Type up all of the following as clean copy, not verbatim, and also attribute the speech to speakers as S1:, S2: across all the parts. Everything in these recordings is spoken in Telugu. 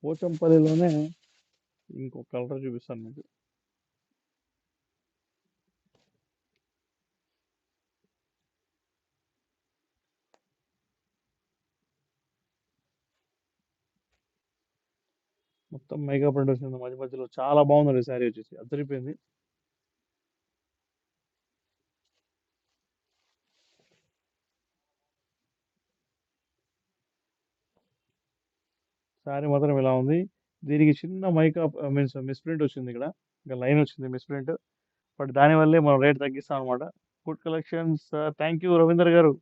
S1: పోచంపల్లిలోనే ఇంకో కలర్ చూపిస్తాను మీకు. మొత్తం మెగా ప్రింట్ వచ్చింది మధ్య మధ్యలో, చాలా బాగుందండి శారీ వచ్చేసి, అదిరిపోయింది. శారీ మాత్రం ఇలా ఉంది. దీనికి చిన్న మైకా మీన్స్ మిస్ప్రింట్ వచ్చింది ఇక్కడ, ఇంకా లైన్ వచ్చింది మిస్ప్రింట్. బట్ దానివల్లే మనం రేట్ తగ్గిస్తాం అనమాట. Good collections. Thank you Ravinder గారు.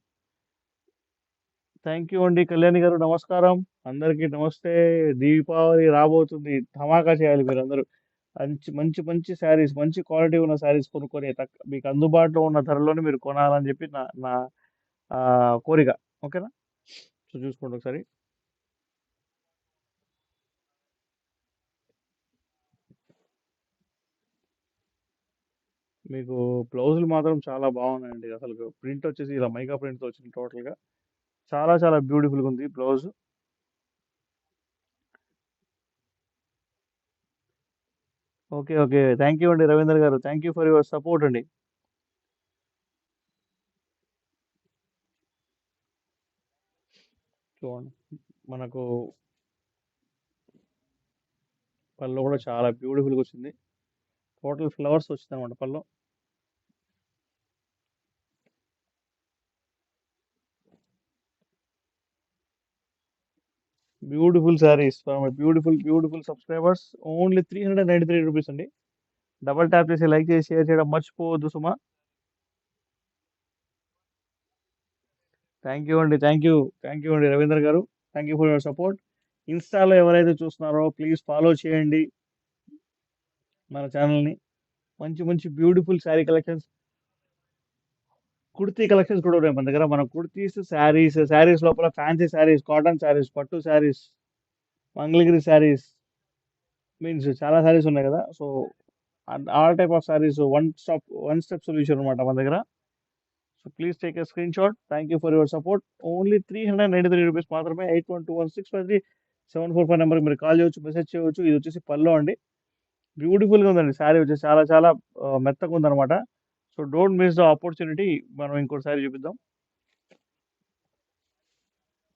S1: థ్యాంక్ యూ అండి కళ్యాణి గారు, నమస్కారం. అందరికీ నమస్తే. దీపావళి రాబోతుంది, ధమాకా చేయాలి మీరందరూ. మంచి మంచి మంచి శారీస్, మంచి క్వాలిటీ ఉన్న శారీస్ కొనుక్కొని మీకు అందుబాటులో ఉన్న ధరలోనే మీరు కొనాలని చెప్పి నా నా కోరిక. ఓకేనా? సో చూసుకోండి ఒకసారి. మీకు బ్లౌజులు మాత్రం చాలా బాగున్నాయండి. అసలు ప్రింట్ వచ్చేసి ఇలా మైకా ప్రింట్తో వచ్చింది టోటల్గా. చాలా చాలా బ్యూటిఫుల్గా ఉంది blouse. Okay okay, thank you అండి రవీందర్ గారు, thank you for your support అండి. చూడండి, మనకు పళ్ళు కూడా చాలా బ్యూటిఫుల్గా వచ్చింది. టోటల్ ఫ్లవర్స్ వచ్చింది అనమాట పళ్ళు. Beautiful saris for my beautiful beautiful subscribers. Only 393 rupees అండి. డబల్ ట్యాప్ చేసి లైక్ చేసి షేర్ చేయడం మర్చిపోవద్దు సుమా. థ్యాంక్ యూ అండి, థ్యాంక్ యూ అండి రవీంద్ర గారు, thank you for your support. ఇన్స్టాలో ఎవరైతే చూస్తున్నారో ప్లీజ్ ఫాలో చేయండి మన ఛానల్ని. మంచి మంచి beautiful sari collections, kurti collections కూడా ఉన్నాయి మన దగ్గర. మన కుర్తీస్, శారీస్ లోపల ఫ్యాన్సీ శారీస్, కాటన్ శారీస్, పట్టు శారీస్, మంగళగిరి శారీస్, మీన్స్ చాలా శారీస్ ఉన్నాయి కదా. So all type of saris, one step solution అనమాట మన దగ్గర. So please take a screen shot. Thank you for your support. Only 393 rupees మాత్రమే. 8121653745 నెంబర్కి మీరు కాల్ చేయొచ్చు, మెసేజ్ చేయవచ్చు. ఇది వచ్చేసి పల్లో అండి. బ్యూటిఫుల్గా ఉందండి శారీ వచ్చేసి, చాలా చాలా మెత్తగా ఉందన్నమాట. So don't miss the opportunity. మనం ఇంకోటి శారీ చూపిద్దాం.